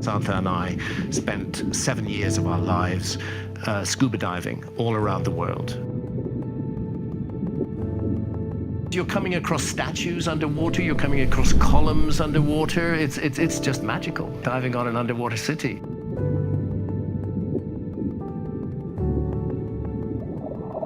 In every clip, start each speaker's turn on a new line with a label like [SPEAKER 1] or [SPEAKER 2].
[SPEAKER 1] Santha and I spent 7 years of our lives scuba diving all around the world. You're coming across statues underwater, you're coming across columns underwater. It's just magical, diving on an underwater city.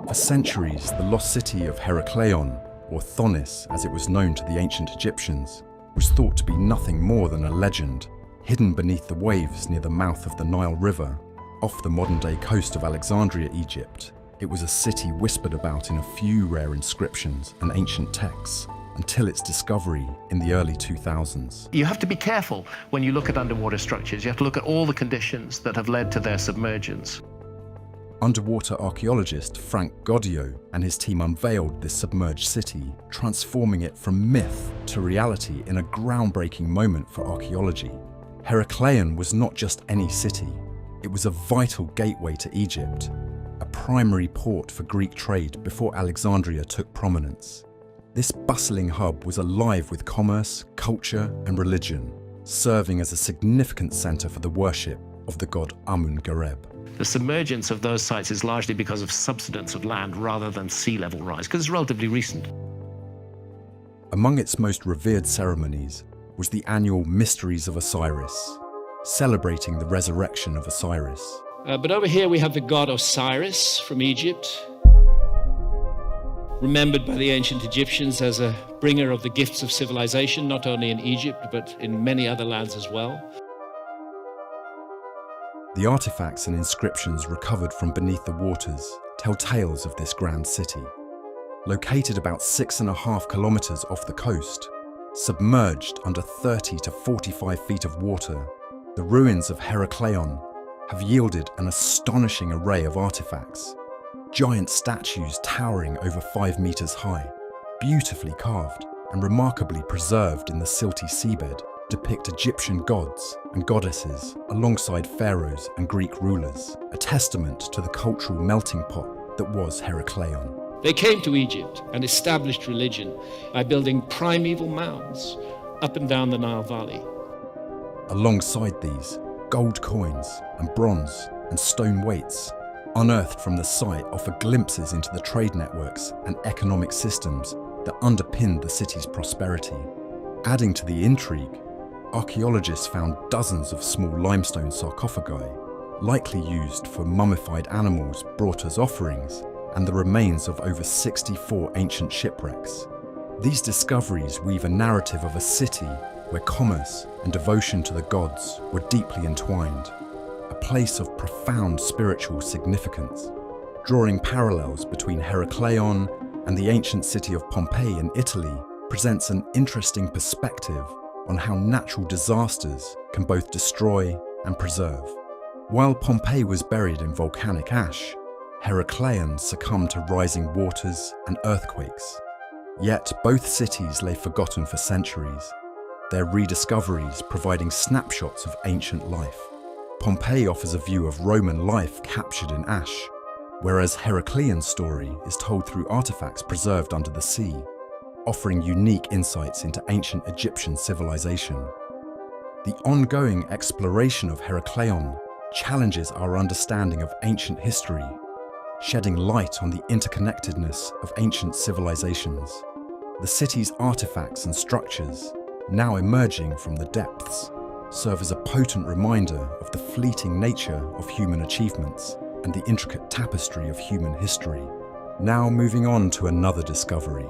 [SPEAKER 2] For centuries, the lost city of Heracleion, or Thonis as it was known to the ancient Egyptians, was thought to be nothing more than a legend, hidden beneath the waves near the mouth of the Nile River, off the modern-day coast of Alexandria, Egypt. It was a city whispered about in a few rare inscriptions and ancient texts, until its discovery in the early 2000s.
[SPEAKER 1] You have to be careful when you look at underwater structures. You have to look at all the conditions that have led to their submergence.
[SPEAKER 2] Underwater archaeologist Frank Goddio and his team unveiled this submerged city, transforming it from myth to reality in a groundbreaking moment for archaeology. Heracleion was not just any city. It was a vital gateway to Egypt, a primary port for Greek trade before Alexandria took prominence. This bustling hub was alive with commerce, culture, and religion, serving as a significant center for the worship of the god Amun-Gareb.
[SPEAKER 1] The submergence of those sites is largely because of subsidence of land rather than sea level rise, because it's relatively recent.
[SPEAKER 2] Among its most revered ceremonies was the annual Mysteries of Osiris, celebrating the resurrection of Osiris.
[SPEAKER 3] But over here we have the god Osiris from Egypt, remembered by the ancient Egyptians as a bringer of the gifts of civilization, not only in Egypt, but in many other lands as well.
[SPEAKER 2] The artifacts and inscriptions recovered from beneath the waters tell tales of this grand city. Located about 6.5 kilometers off the coast, submerged under 30 to 45 feet of water, the ruins of Heracleion have yielded an astonishing array of artifacts. Giant statues towering over 5 meters high, beautifully carved and remarkably preserved in the silty seabed, depict Egyptian gods and goddesses alongside pharaohs and Greek rulers, a testament to the cultural melting pot that was Heracleion.
[SPEAKER 3] They came to Egypt and established religion by building primeval mounds up and down the Nile Valley.
[SPEAKER 2] Alongside these, gold coins and bronze and stone weights unearthed from the site offer glimpses into the trade networks and economic systems that underpinned the city's prosperity. Adding to the intrigue, archaeologists found dozens of small limestone sarcophagi, likely used for mummified animals brought as offerings, and the remains of over 64 ancient shipwrecks. These discoveries weave a narrative of a city where commerce and devotion to the gods were deeply entwined, a place of profound spiritual significance. Drawing parallels between Heracleion and the ancient city of Pompeii in Italy presents an interesting perspective on how natural disasters can both destroy and preserve. While Pompeii was buried in volcanic ash, Heracleion succumbed to rising waters and earthquakes. Yet both cities lay forgotten for centuries, their rediscoveries providing snapshots of ancient life. Pompeii offers a view of Roman life captured in ash, whereas Heracleion's story is told through artifacts preserved under the sea, offering unique insights into ancient Egyptian civilization. The ongoing exploration of Heracleion challenges our understanding of ancient history, shedding light on the interconnectedness of ancient civilizations. The city's artifacts and structures, now emerging from the depths, serve as a potent reminder of the fleeting nature of human achievements and the intricate tapestry of human history. Now moving on to another discovery.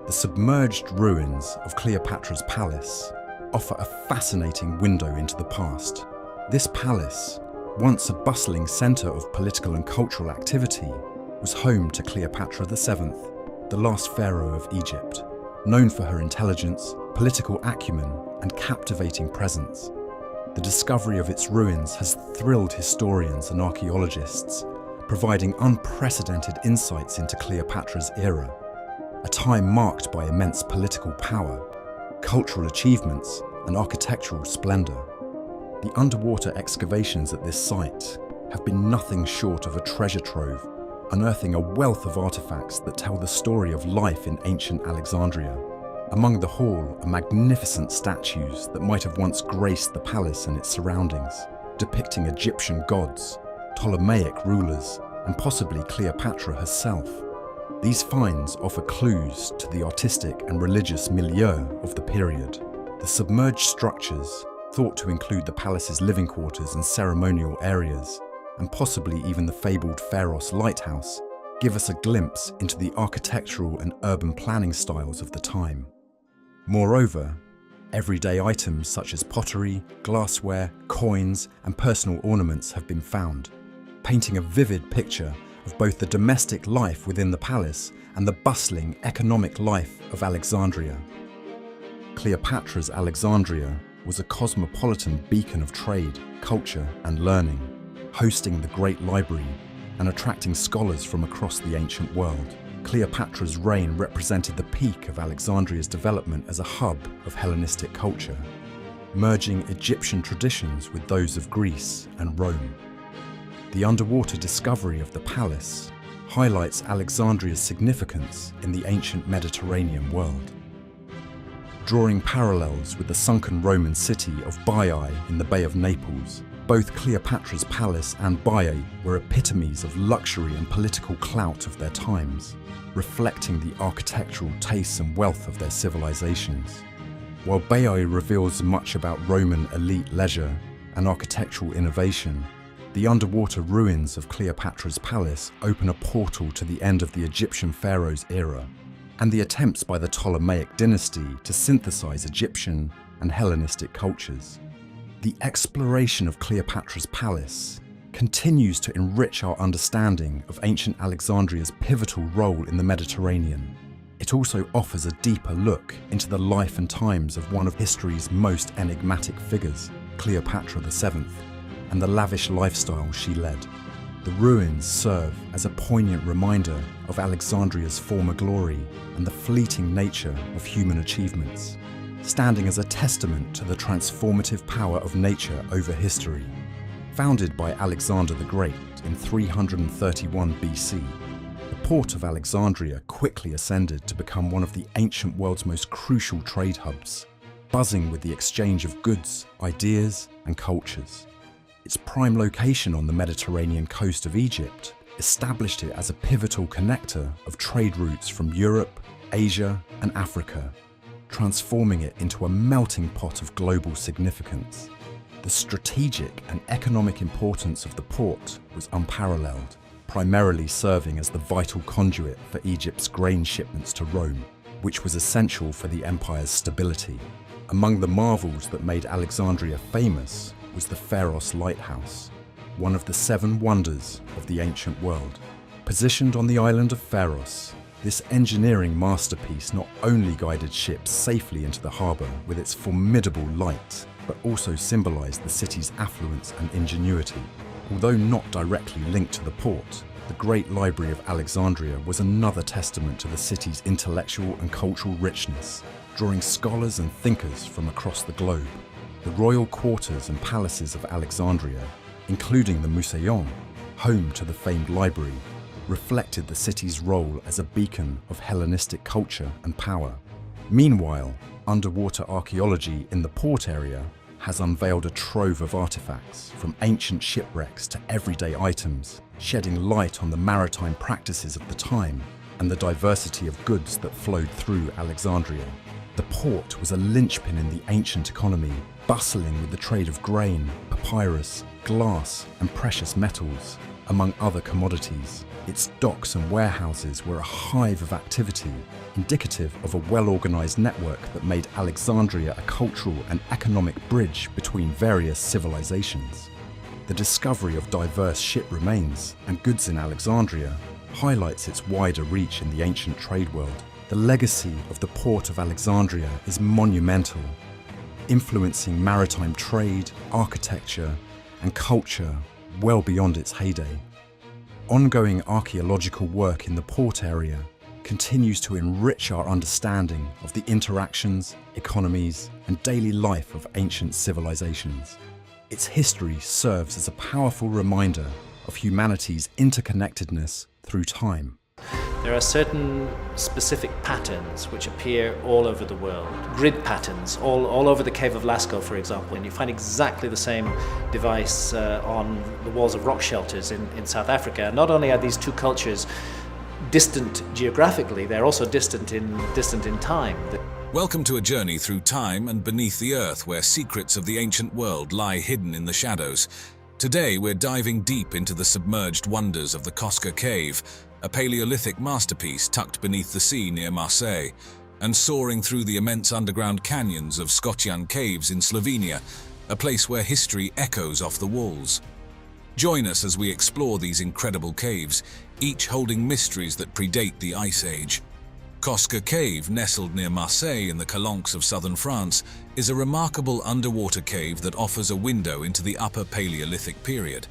[SPEAKER 2] The submerged ruins of Cleopatra's palace offer a fascinating window into the past. This palace, once a bustling centre of political and cultural activity, was home to Cleopatra VII, the last pharaoh of Egypt, known for her intelligence, political acumen, and captivating presence. The discovery of its ruins has thrilled historians and archaeologists, providing unprecedented insights into Cleopatra's era, a time marked by immense political power, cultural achievements, and architectural splendour. The underwater excavations at this site have been nothing short of a treasure trove, unearthing a wealth of artifacts that tell the story of life in ancient Alexandria. Among the hall are magnificent statues that might have once graced the palace and its surroundings, depicting Egyptian gods, Ptolemaic rulers, and possibly Cleopatra herself. These finds offer clues to the artistic and religious milieu of the period. The submerged structures, thought to include the palace's living quarters and ceremonial areas, and possibly even the fabled Pharos lighthouse, give us a glimpse into the architectural and urban planning styles of the time. Moreover, everyday items such as pottery, glassware, coins, and personal ornaments have been found, painting a vivid picture of both the domestic life within the palace and the bustling economic life of Alexandria. Cleopatra's Alexandria was a cosmopolitan beacon of trade, culture, and learning, hosting the Great Library and attracting scholars from across the ancient world. Cleopatra's reign represented the peak of Alexandria's development as a hub of Hellenistic culture, merging Egyptian traditions with those of Greece and Rome. The underwater discovery of the palace highlights Alexandria's significance in the ancient Mediterranean world. Drawing parallels with the sunken Roman city of Baiae in the Bay of Naples, both Cleopatra's palace and Baiae were epitomes of luxury and political clout of their times, reflecting the architectural tastes and wealth of their civilizations. While Baiae reveals much about Roman elite leisure and architectural innovation, the underwater ruins of Cleopatra's palace open a portal to the end of the Egyptian pharaoh's era, and the attempts by the Ptolemaic dynasty to synthesize Egyptian and Hellenistic cultures. The exploration of Cleopatra's palace continues to enrich our understanding of ancient Alexandria's pivotal role in the Mediterranean. It also offers a deeper look into the life and times of one of history's most enigmatic figures, Cleopatra VII, and the lavish lifestyle she led. The ruins serve as a poignant reminder of Alexandria's former glory and the fleeting nature of human achievements, standing as a testament to the transformative power of nature over history. Founded by Alexander the Great in 331 BC, the port of Alexandria quickly ascended to become one of the ancient world's most crucial trade hubs, buzzing with the exchange of goods, ideas, and cultures. Its prime location on the Mediterranean coast of Egypt established it as a pivotal connector of trade routes from Europe, Asia, and Africa, transforming it into a melting pot of global significance. The strategic and economic importance of the port was unparalleled, primarily serving as the vital conduit for Egypt's grain shipments to Rome, which was essential for the empire's stability. Among the marvels that made Alexandria famous was the Pharos lighthouse, one of the 7 wonders of the ancient world. Positioned on the island of Pharos, this engineering masterpiece not only guided ships safely into the harbour with its formidable light, but also symbolised the city's affluence and ingenuity. Although not directly linked to the port, the Great Library of Alexandria was another testament to the city's intellectual and cultural richness, drawing scholars and thinkers from across the globe. The royal quarters and palaces of Alexandria, including the Museion, home to the famed library, reflected the city's role as a beacon of Hellenistic culture and power. Meanwhile, underwater archaeology in the port area has unveiled a trove of artifacts, from ancient shipwrecks to everyday items, shedding light on the maritime practices of the time and the diversity of goods that flowed through Alexandria. The port was a linchpin in the ancient economy, bustling with the trade of grain, papyrus, glass, and precious metals, among other commodities. Its docks and warehouses were a hive of activity, indicative of a well-organized network that made Alexandria a cultural and economic bridge between various civilizations. The discovery of diverse ship remains and goods in Alexandria highlights its wider reach in the ancient trade world. The legacy of the port of Alexandria is monumental, influencing maritime trade, architecture, and culture well beyond its heyday. Ongoing archaeological work in the port area continues to enrich our understanding of the interactions, economies, and daily life of ancient civilizations. Its history serves as a powerful reminder of humanity's interconnectedness through time.
[SPEAKER 4] There are certain specific patterns which appear all over the world. Grid patterns all over the cave of Lascaux, for example, and you find exactly the same device on the walls of rock shelters in South Africa. Not only are these two cultures distant geographically, they're also distant in time.
[SPEAKER 5] Welcome to a journey through time and beneath the earth, where secrets of the ancient world lie hidden in the shadows. Today we're diving deep into the submerged wonders of the Koska cave, a Paleolithic masterpiece tucked beneath the sea near Marseille, and soaring through the immense underground canyons of Scotian caves in Slovenia, a place where history echoes off the walls. Join us as we explore these incredible caves, each holding mysteries that predate the Ice Age. Koska Cave, nestled near Marseille in the Calanques of southern France, is a remarkable underwater cave that offers a window into the Upper Paleolithic period.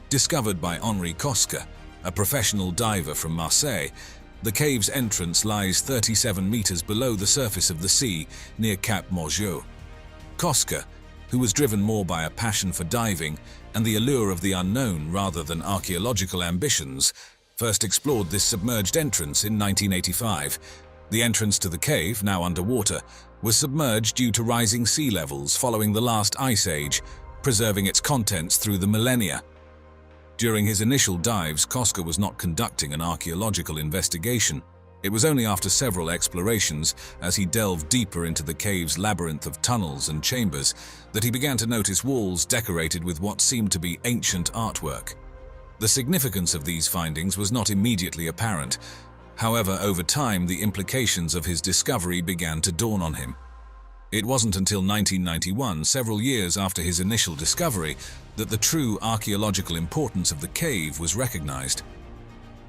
[SPEAKER 5] Discovered by Henri Koska, a professional diver from Marseille, the cave's entrance lies 37 meters below the surface of the sea near Cap Morgeau. Koska, who was driven more by a passion for diving and the allure of the unknown rather than archaeological ambitions, first explored this submerged entrance in 1985. The entrance to the cave, now underwater, was submerged due to rising sea levels following the last ice age, preserving its contents through the millennia. During his initial dives, Koska was not conducting an archaeological investigation. It was only after several explorations, as he delved deeper into the cave's labyrinth of tunnels and chambers, that he began to notice walls decorated with what seemed to be ancient artwork. The significance of these findings was not immediately apparent. However, over time, the implications of his discovery began to dawn on him. It wasn't until 1991, several years after his initial discovery, that the true archaeological importance of the cave was recognized.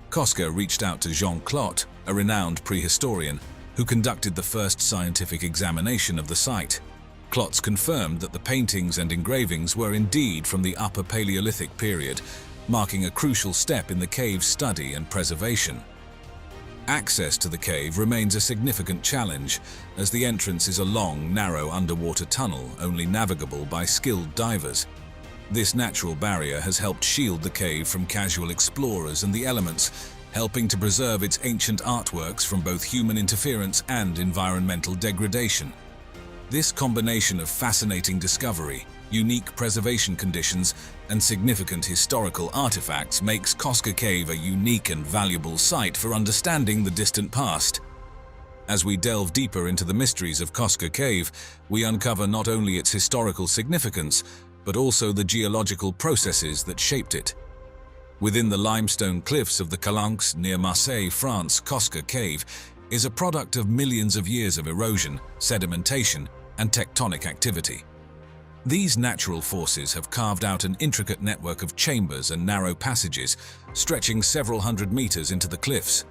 [SPEAKER 5] Koska reached out to Jean Clot, a renowned prehistorian, who conducted the first scientific examination of the site. Clots confirmed that the paintings and engravings were indeed from the Upper Paleolithic period, marking a crucial step in the cave's study and preservation. Access to the cave remains a significant challenge, as the entrance is a long, narrow underwater tunnel only navigable by skilled divers. This natural barrier has helped shield the cave from casual explorers and the elements, helping to preserve its ancient artworks from both human interference and environmental degradation. This combination of fascinating discovery, unique preservation conditions, and significant historical artifacts makes Koska Cave a unique and valuable site for understanding the distant past. As we delve deeper into the mysteries of Koska Cave, we uncover not only its historical significance, but also the geological processes that shaped it. Within the limestone cliffs of the Calanques near Marseille, France, Koska Cave is a product of millions of years of erosion, sedimentation, and tectonic activity. These natural forces have carved out an intricate network of chambers and narrow passages, stretching several hundred meters into the cliffs.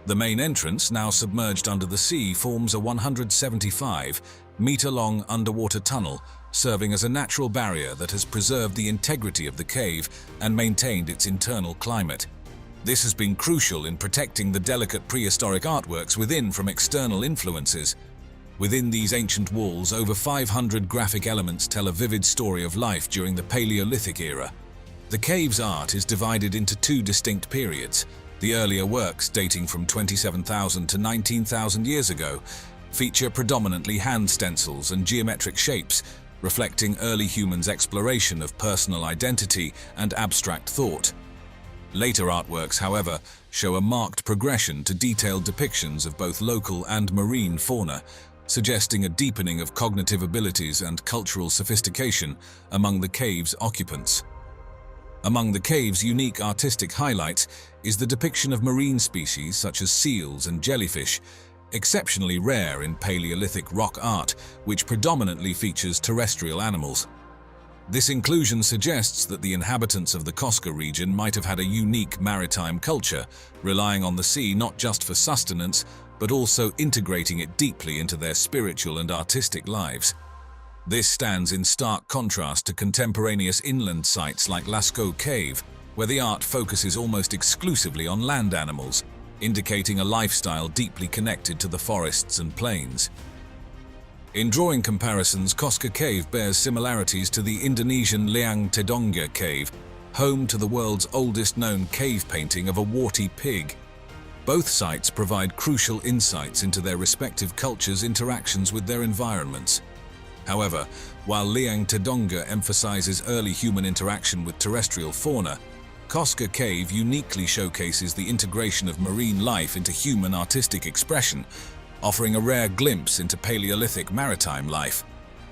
[SPEAKER 5] The main entrance, now submerged under the sea, forms a 175-meter-long underwater tunnel, serving as a natural barrier that has preserved the integrity of the cave and maintained its internal climate. This has been crucial in protecting the delicate prehistoric artworks within from external influences. Within these ancient walls, over 500 graphic elements tell a vivid story of life during the Paleolithic era. The cave's art is divided into two distinct periods. The earlier works, dating from 27,000 to 19,000 years ago, feature predominantly hand stencils and geometric shapes, reflecting early humans' exploration of personal identity and abstract thought. Later artworks, however, show a marked progression to detailed depictions of both local and marine fauna, suggesting a deepening of cognitive abilities and cultural sophistication among the cave's occupants. Among the cave's unique artistic highlights is the depiction of marine species such as seals and jellyfish, exceptionally rare in Paleolithic rock art, which predominantly features terrestrial animals. This inclusion suggests that the inhabitants of the Koska region might have had a unique maritime culture, relying on the sea not just for sustenance, but also integrating it deeply into their spiritual and artistic lives. This stands in stark contrast to contemporaneous inland sites like Lascaux Cave, where the art focuses almost exclusively on land animals, indicating a lifestyle deeply connected to the forests and plains. In drawing comparisons, Koska Cave bears similarities to the Indonesian Liang Tedongga Cave, home to the world's oldest known cave painting of a warty pig. Both sites provide crucial insights into their respective cultures' interactions with their environments. However, while Liang Tedonga emphasizes early human interaction with terrestrial fauna, Koska Cave uniquely showcases the integration of marine life into human artistic expression, offering a rare glimpse into Paleolithic maritime life.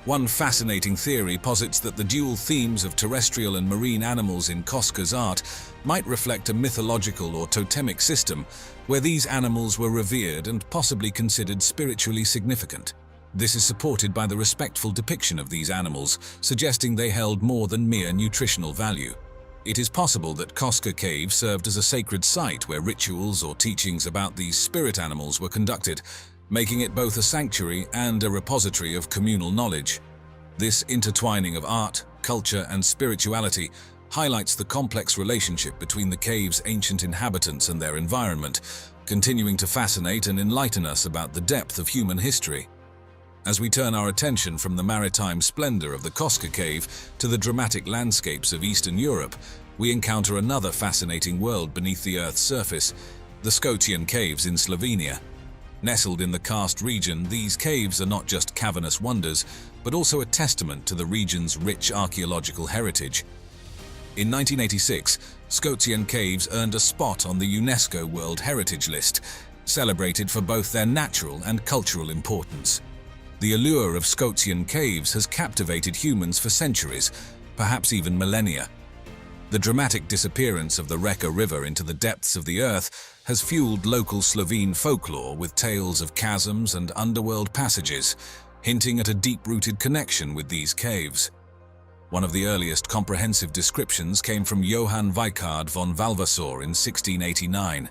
[SPEAKER 5] One fascinating theory posits that the dual themes of terrestrial and marine animals in Koska's art might reflect a mythological or totemic system where these animals were revered and possibly considered spiritually significant. This is supported by the respectful depiction of these animals, suggesting they held more than mere nutritional value. It is possible that Koska Cave served as a sacred site where rituals or teachings about these spirit animals were conducted, making it both a sanctuary and a repository of communal knowledge. This intertwining of art, culture, and spirituality highlights the complex relationship between the cave's ancient inhabitants and their environment, continuing to fascinate and enlighten us about the depth of human history. As we turn our attention from the maritime splendor of the Koska Cave to the dramatic landscapes of Eastern Europe, we encounter another fascinating world beneath the Earth's surface, the Scotian caves in Slovenia. Nestled in the karst region, these caves are not just cavernous wonders, but also a testament to the region's rich archaeological heritage. In 1986, Scotian caves earned a spot on the UNESCO World Heritage List, celebrated for both their natural and cultural importance. The allure of Scotian caves has captivated humans for centuries, perhaps even millennia. The dramatic disappearance of the Reka River into the depths of the earth has fueled local Slovene folklore with tales of chasms and underworld passages, hinting at a deep-rooted connection with these caves. One of the earliest comprehensive descriptions came from Johann Weikard von Valvassor in 1689.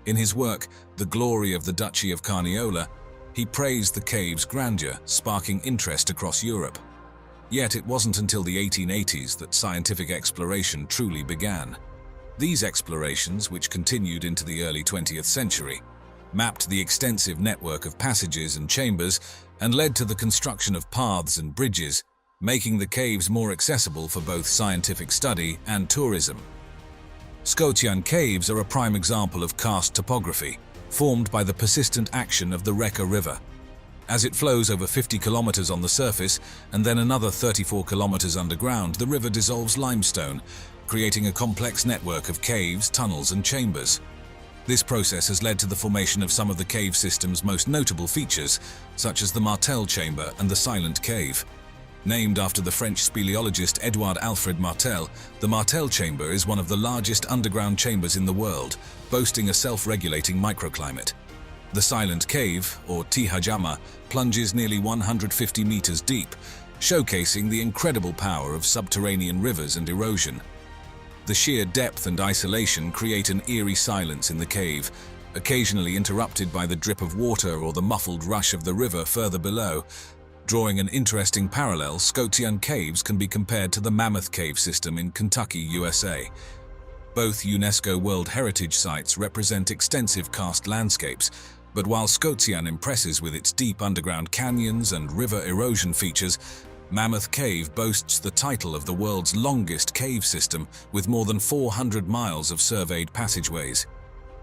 [SPEAKER 5] In his work, The Glory of the Duchy of Carniola, he praised the cave's grandeur, sparking interest across Europe. Yet it wasn't until the 1880s that scientific exploration truly began. These explorations, which continued into the early 20th century, mapped the extensive network of passages and chambers and led to the construction of paths and bridges, making the caves more accessible for both scientific study and tourism. Scotian caves are a prime example of karst topography, formed by the persistent action of the Reka River. As it flows over 50 kilometers on the surface and then another 34 kilometers underground, the river dissolves limestone, creating a complex network of caves, tunnels, and chambers. This process has led to the formation of some of the cave system's most notable features, such as the Martel Chamber and the Silent Cave. Named after the French speleologist Edouard Alfred Martel, the Martel Chamber is one of the largest underground chambers in the world, boasting a self-regulating microclimate. The Silent Cave, or Tihajama, plunges nearly 150 meters deep, showcasing the incredible power of subterranean rivers and erosion. The sheer depth and isolation create an eerie silence in the cave, occasionally interrupted by the drip of water or the muffled rush of the river further below. Drawing an interesting parallel, Scotian caves can be compared to the Mammoth Cave system in Kentucky, USA. Both UNESCO World Heritage Sites represent extensive karst landscapes, but while Scotian impresses with its deep underground canyons and river erosion features, Mammoth Cave boasts the title of the world's longest cave system with more than 400 miles of surveyed passageways.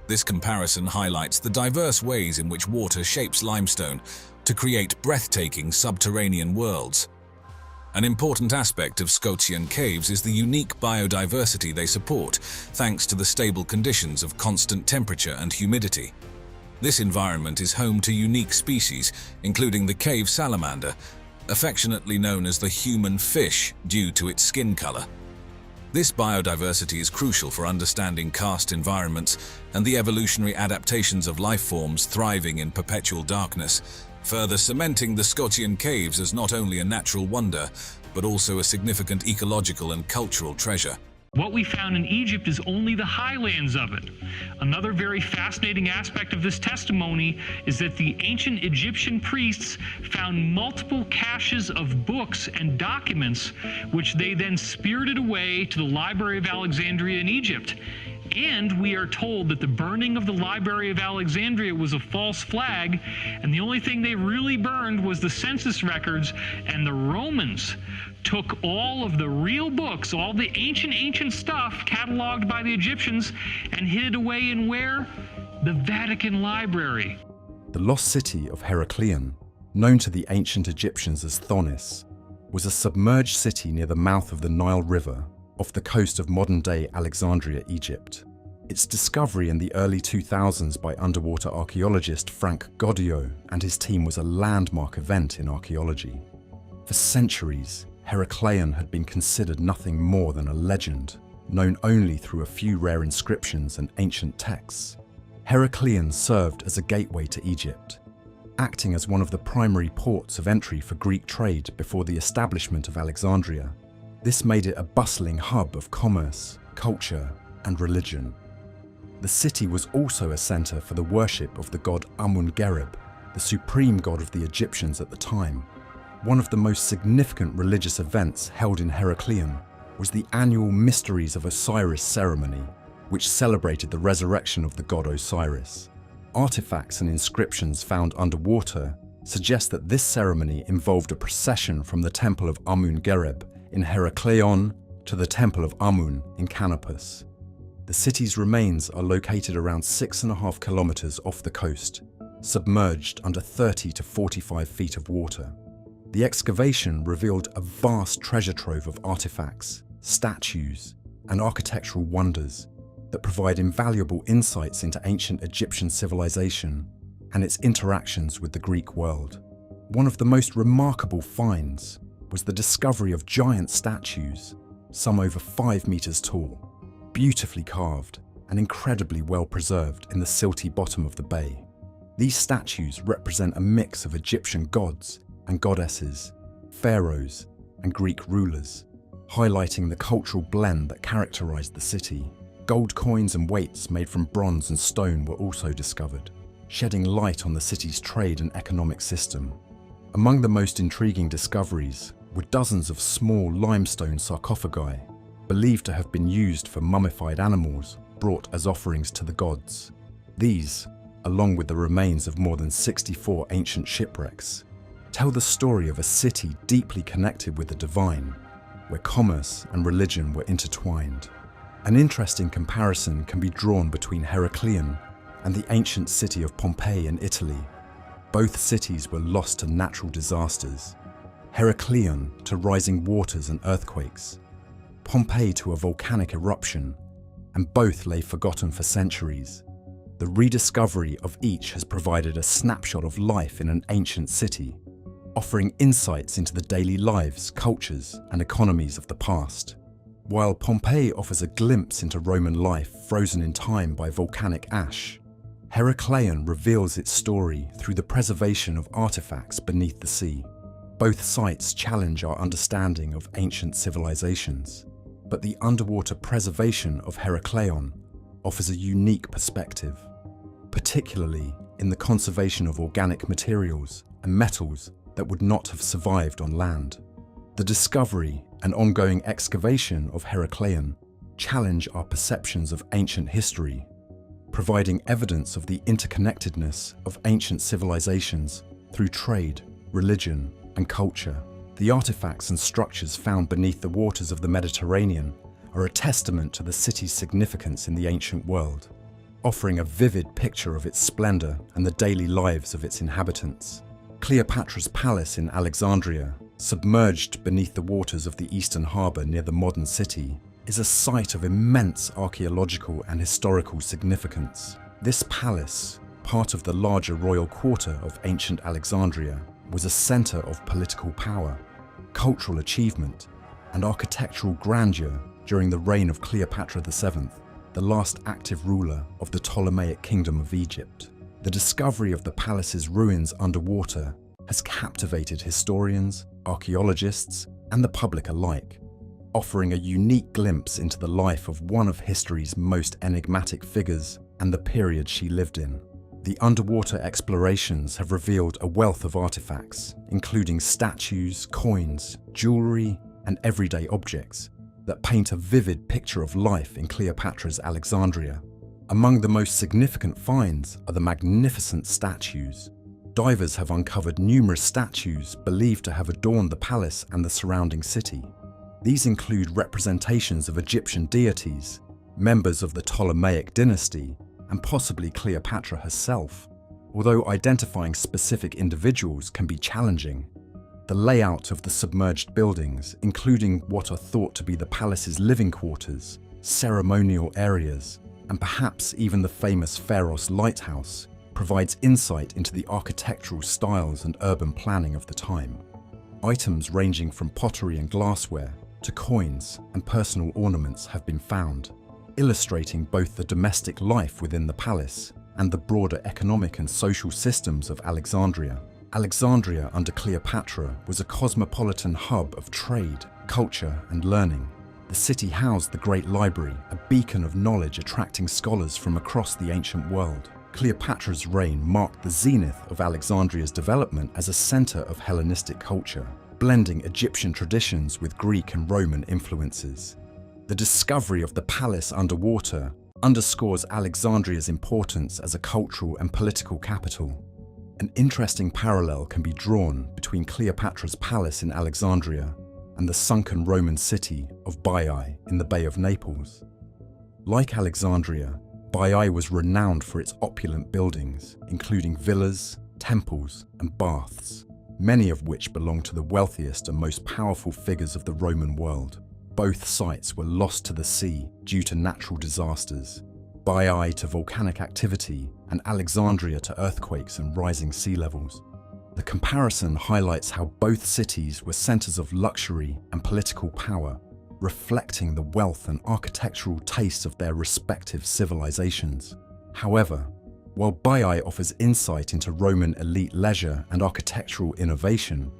[SPEAKER 5] This comparison highlights the diverse ways in which water shapes limestone to create breathtaking subterranean worlds. An important aspect of Scotian caves is the unique biodiversity they support, thanks to the stable conditions of constant temperature and humidity. This environment is home to unique species, including the cave salamander, affectionately known as the human fish due to its skin color. This biodiversity is crucial for understanding karst environments and the evolutionary adaptations of life forms thriving in perpetual darkness, further cementing the Scotian caves as not only a natural wonder, but also a significant ecological and cultural treasure.
[SPEAKER 6] What we found in Egypt is only the highlands of it. Another very fascinating aspect of this testimony is that the ancient Egyptian priests found multiple caches of books and documents, which they then spirited away to the Library of Alexandria in Egypt. And we are told that the burning of the Library of Alexandria was a false flag, and the only thing they really burned was the census records, and the Romans took all of the real books, all the ancient stuff cataloged by the Egyptians, and hid it away in where? the Vatican Library.
[SPEAKER 2] The lost city of Heracleion, known to the ancient Egyptians as Thonis, was a submerged city near the mouth of the Nile River off the coast of modern-day Alexandria, Egypt. Its discovery in the early 2000s by underwater archaeologist Frank Goddio and his team was a landmark event in archaeology. For centuries, Heracleion had been considered nothing more than a legend, known only through a few rare inscriptions and ancient texts. Heracleion served as a gateway to Egypt, acting as one of the primary ports of entry for Greek trade before the establishment of Alexandria. This made it a bustling hub of commerce, culture, and religion. The city was also a center for the worship of the god Amun-Gereb, the supreme god of the Egyptians at the time. One of the most significant religious events held in Heracleion was the annual Mysteries of Osiris ceremony, which celebrated the resurrection of the god Osiris. Artifacts and inscriptions found underwater suggest that this ceremony involved a procession from the temple of Amun-Gereb in Heracleion to the temple of Amun in Canopus. The city's remains are located around 6.5 kilometers off the coast, submerged under 30 to 45 feet of water. The excavation revealed a vast treasure trove of artifacts, statues, and architectural wonders that provide invaluable insights into ancient Egyptian civilization and its interactions with the Greek world. One of the most remarkable finds was the discovery of giant statues, some over 5 meters tall, beautifully carved and incredibly well preserved in the silty bottom of the bay. These statues represent a mix of Egyptian gods and goddesses, pharaohs, and Greek rulers, highlighting the cultural blend that characterized the city. Gold coins and weights made from bronze and stone were also discovered, shedding light on the city's trade and economic system. Among the most intriguing discoveries were dozens of small limestone sarcophagi, believed to have been used for mummified animals brought as offerings to the gods. These, along with the remains of more than 64 ancient shipwrecks, tell the story of a city deeply connected with the divine, where commerce and religion were intertwined. An interesting comparison can be drawn between Heracleion and the ancient city of Pompeii in Italy. Both cities were lost to natural disasters. Heracleion to rising waters and earthquakes, Pompeii to a volcanic eruption, and both lay forgotten for centuries. The rediscovery of each has provided a snapshot of life in an ancient city, offering insights into the daily lives, cultures, and economies of the past. While Pompeii offers a glimpse into Roman life frozen in time by volcanic ash, Heracleion reveals its story through the preservation of artifacts beneath the sea. Both sites challenge our understanding of ancient civilizations, but the underwater preservation of Heracleion offers a unique perspective, particularly in the conservation of organic materials and metals that would not have survived on land. The discovery and ongoing excavation of Heracleion challenge our perceptions of ancient history, providing evidence of the interconnectedness of ancient civilizations through trade, religion, and culture. The artifacts and structures found beneath the waters of the Mediterranean are a testament to the city's significance in the ancient world, offering a vivid picture of its splendor and the daily lives of its inhabitants. Cleopatra's palace in Alexandria, submerged beneath the waters of the eastern harbor near the modern city, is a site of immense archaeological and historical significance. This palace, part of the larger royal quarter of ancient Alexandria, was a center of political power, cultural achievement, and architectural grandeur during the reign of Cleopatra VII, the last active ruler of the Ptolemaic Kingdom of Egypt. The discovery of the palace's ruins underwater has captivated historians, archaeologists, and the public alike, offering a unique glimpse into the life of one of history's most enigmatic figures and the period she lived in. The underwater explorations have revealed a wealth of artifacts, including statues, coins, jewelry, and everyday objects that paint a vivid picture of life in Cleopatra's Alexandria. Among the most significant finds are the magnificent statues. Divers have uncovered numerous statues believed to have adorned the palace and the surrounding city. These include representations of Egyptian deities, members of the Ptolemaic dynasty, and possibly Cleopatra herself. Although identifying specific individuals can be challenging, the layout of the submerged buildings, including what are thought to be the palace's living quarters, ceremonial areas, and perhaps even the famous Pharos lighthouse, provides insight into the architectural styles and urban planning of the time. Items ranging from pottery and glassware to coins and personal ornaments have been found, illustrating both the domestic life within the palace and the broader economic and social systems of Alexandria. Alexandria under Cleopatra was a cosmopolitan hub of trade, culture, and learning. The city housed the Great Library, a beacon of knowledge attracting scholars from across the ancient world. Cleopatra's reign marked the zenith of Alexandria's development as a center of Hellenistic culture, blending Egyptian traditions with Greek and Roman influences. The discovery of the palace underwater underscores Alexandria's importance as a cultural and political capital. An interesting parallel can be drawn between Cleopatra's palace in Alexandria and the sunken Roman city of Baiae in the Bay of Naples. Like Alexandria, Baiae was renowned for its opulent buildings, including villas, temples, and baths, many of which belonged to the wealthiest and most powerful figures of the Roman world. Both sites were lost to the sea due to natural disasters, Baiae to volcanic activity, and Alexandria to earthquakes and rising sea levels. The comparison highlights how both cities were centers of luxury and political power, reflecting the wealth and architectural taste of their respective civilizations. However, while Baiae offers insight into Roman elite leisure and architectural innovation,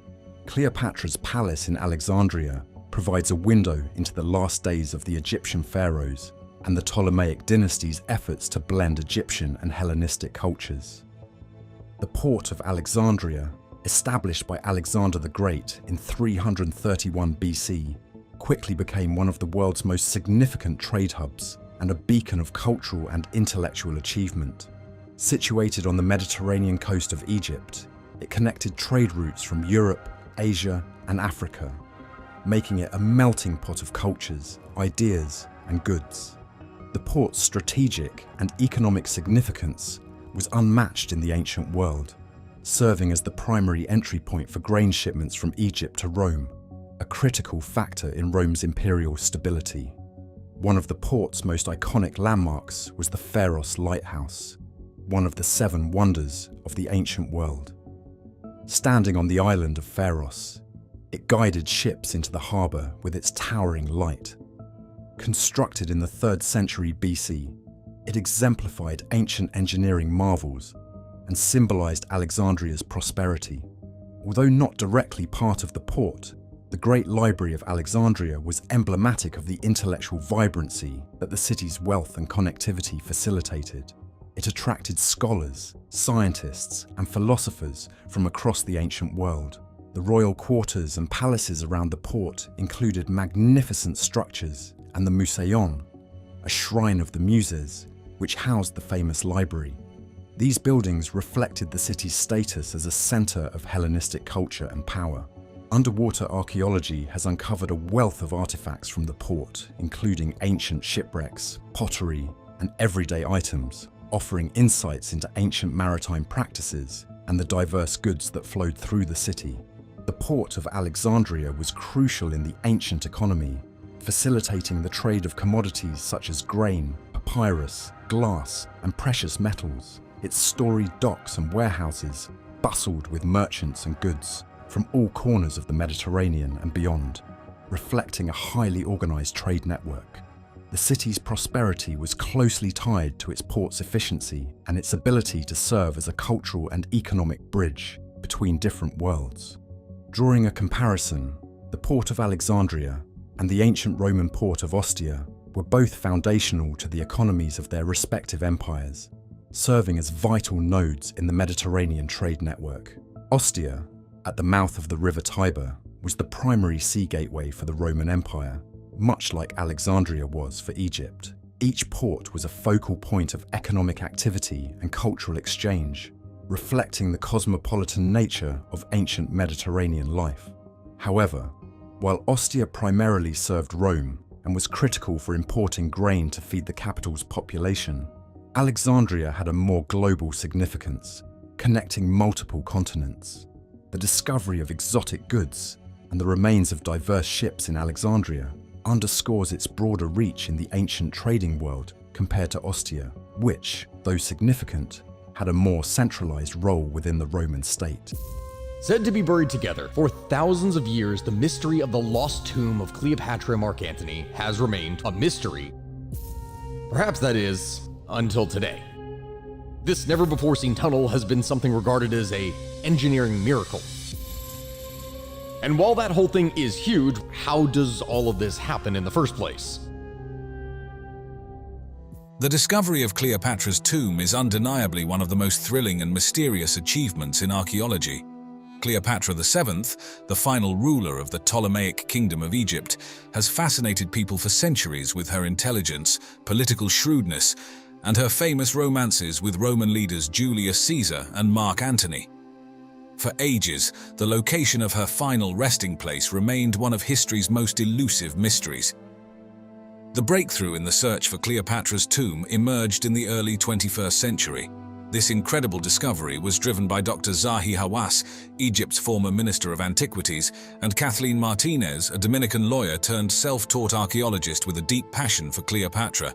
[SPEAKER 2] Cleopatra's palace in Alexandria provides a window into the last days of the Egyptian pharaohs and the Ptolemaic dynasty's efforts to blend Egyptian and Hellenistic cultures. The port of Alexandria, established by Alexander the Great in 331 BC, quickly became one of the world's most significant trade hubs and a beacon of cultural and intellectual achievement. Situated on the Mediterranean coast of Egypt, it connected trade routes from Europe, Asia, and Africa, making it a melting pot of cultures, ideas, and goods. The port's strategic and economic significance was unmatched in the ancient world, serving as the primary entry point for grain shipments from Egypt to Rome, a critical factor in Rome's imperial stability. One of the port's most iconic landmarks was the Pharos lighthouse, one of the 7 wonders of the ancient world. Standing on the island of Pharos, it guided ships into the harbour with its towering light. Constructed in the 3rd century BC, it exemplified ancient engineering marvels and symbolised Alexandria's prosperity. Although not directly part of the port, the Great Library of Alexandria was emblematic of the intellectual vibrancy that the city's wealth and connectivity facilitated. It attracted scholars, scientists, and philosophers from across the ancient world. The royal quarters and palaces around the port included magnificent structures and the Museion, a shrine of the Muses, which housed the famous library. These buildings reflected the city's status as a centre of Hellenistic culture and power. Underwater archaeology has uncovered a wealth of artifacts from the port, including ancient shipwrecks, pottery, and everyday items, offering insights into ancient maritime practices and the diverse goods that flowed through the city. The port of Alexandria was crucial in the ancient economy, facilitating the trade of commodities such as grain, papyrus, glass, and precious metals. Its storied docks and warehouses bustled with merchants and goods from all corners of the Mediterranean and beyond, reflecting a highly organized trade network. The city's prosperity was closely tied to its port's efficiency and its ability to serve as a cultural and economic bridge between different worlds. Drawing a comparison, the port of Alexandria and the ancient Roman port of Ostia were both foundational to the economies of their respective empires, serving as vital nodes in the Mediterranean trade network. Ostia, at the mouth of the river Tiber, was the primary sea gateway for the Roman Empire, much like Alexandria was for Egypt. Each port was a focal point of economic activity and cultural exchange, reflecting the cosmopolitan nature of ancient Mediterranean life. However, while Ostia primarily served Rome and was critical for importing grain to feed the capital's population, Alexandria had a more global significance, connecting multiple continents. The discovery of exotic goods and the remains of diverse ships in Alexandria underscores its broader reach in the ancient trading world compared to Ostia, which, though significant, had a more centralized role within the Roman state.
[SPEAKER 7] Said to be buried together for thousands of years, the mystery of the lost tomb of Cleopatra and Mark Antony has remained a mystery. Perhaps that is, until today. This never-before-seen tunnel has been something regarded as an engineering miracle. And while that whole thing is huge, how does all of this happen in the first place?
[SPEAKER 5] The discovery of Cleopatra's tomb is undeniably one of the most thrilling and mysterious achievements in archaeology. Cleopatra VII, the final ruler of the Ptolemaic Kingdom of Egypt, has fascinated people for centuries with her intelligence, political shrewdness, and her famous romances with Roman leaders Julius Caesar and Mark Antony. For ages, the location of her final resting place remained one of history's most elusive mysteries. The breakthrough in the search for Cleopatra's tomb emerged in the early 21st century. This incredible discovery was driven by Dr. Zahi Hawass, Egypt's former Minister of Antiquities, and Kathleen Martinez, a Dominican lawyer turned self-taught archaeologist with a deep passion for Cleopatra.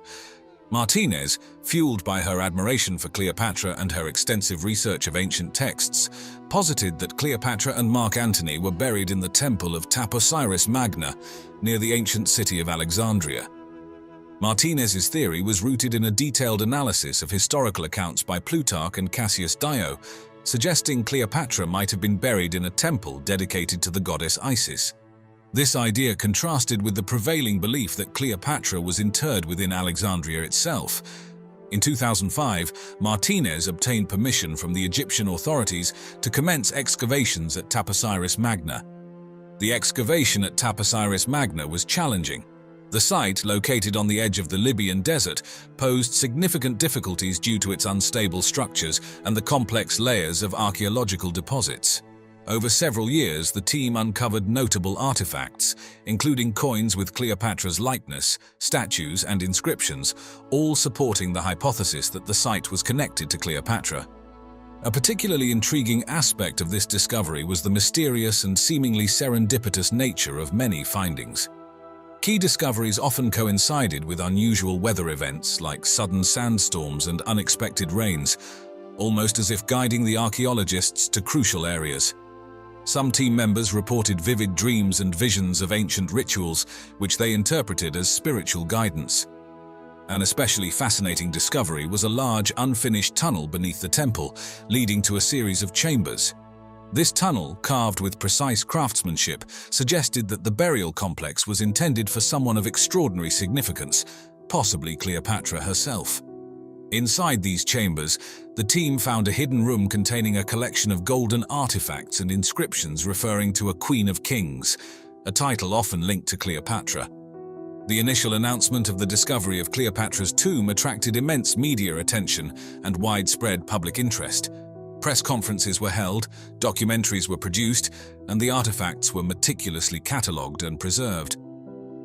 [SPEAKER 5] Martinez, fueled by her admiration for Cleopatra and her extensive research of ancient texts, posited that Cleopatra and Mark Antony were buried in the temple of Taposiris Magna, near the ancient city of Alexandria. Martinez's theory was rooted in a detailed analysis of historical accounts by Plutarch and Cassius Dio, suggesting Cleopatra might have been buried in a temple dedicated to the goddess Isis. This idea contrasted with the prevailing belief that Cleopatra was interred within Alexandria itself. In 2005, Martinez obtained permission from the Egyptian authorities to commence excavations at Taposiris Magna. The excavation at Taposiris Magna was challenging. The site, located on the edge of the Libyan desert, posed significant difficulties due to its unstable structures and the complex layers of archaeological deposits. Over several years, the team uncovered notable artifacts, including coins with Cleopatra's likeness, statues, and inscriptions, all supporting the hypothesis that the site was connected to Cleopatra. A particularly intriguing aspect of this discovery was the mysterious and seemingly serendipitous nature of many findings. Key discoveries often coincided with unusual weather events like sudden sandstorms and unexpected rains, almost as if guiding the archaeologists to crucial areas. Some team members reported vivid dreams and visions of ancient rituals, which they interpreted as spiritual guidance. An especially fascinating discovery was a large, unfinished tunnel beneath the temple, leading to a series of chambers. This tunnel, carved with precise craftsmanship, suggested that the burial complex was intended for someone of extraordinary significance, possibly Cleopatra herself. Inside these chambers, the team found a hidden room containing a collection of golden artifacts and inscriptions referring to a Queen of Kings, a title often linked to Cleopatra. The initial announcement of the discovery of Cleopatra's tomb attracted immense media attention and widespread public interest. Press conferences were held, documentaries were produced, and the artifacts were meticulously catalogued and preserved.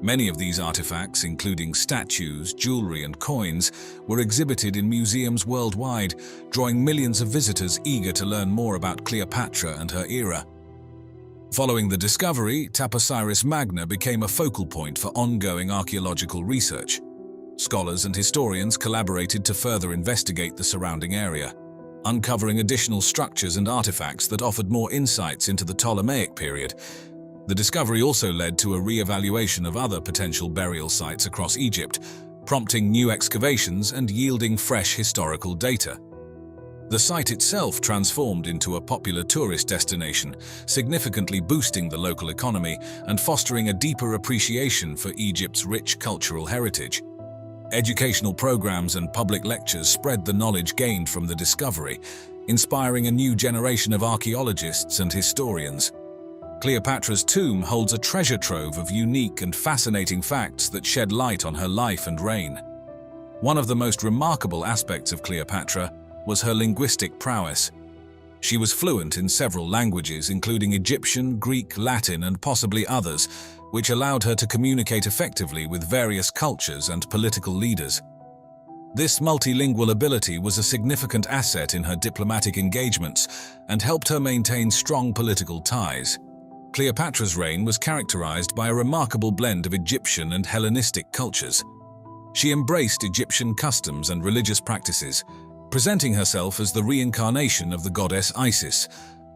[SPEAKER 5] Many of these artifacts, including statues, jewelry, and coins, were exhibited in museums worldwide, drawing millions of visitors eager to learn more about Cleopatra and her era. Following the discovery, Taposiris Magna became a focal point for ongoing archaeological research. Scholars and historians collaborated to further investigate the surrounding area, uncovering additional structures and artifacts that offered more insights into the Ptolemaic period. The discovery also led to a re-evaluation of other potential burial sites across Egypt, prompting new excavations and yielding fresh historical data. The site itself transformed into a popular tourist destination, significantly boosting the local economy and fostering a deeper appreciation for Egypt's rich cultural heritage. Educational programs and public lectures spread the knowledge gained from the discovery, inspiring a new generation of archaeologists and historians. Cleopatra's tomb holds a treasure trove of unique and fascinating facts that shed light on her life and reign. One of the most remarkable aspects of Cleopatra was her linguistic prowess. She was fluent in several languages, including Egyptian, Greek, Latin, and possibly others, which allowed her to communicate effectively with various cultures and political leaders. This multilingual ability was a significant asset in her diplomatic engagements and helped her maintain strong political ties. Cleopatra's reign was characterized by a remarkable blend of Egyptian and Hellenistic cultures. She embraced Egyptian customs and religious practices, presenting herself as the reincarnation of the goddess Isis,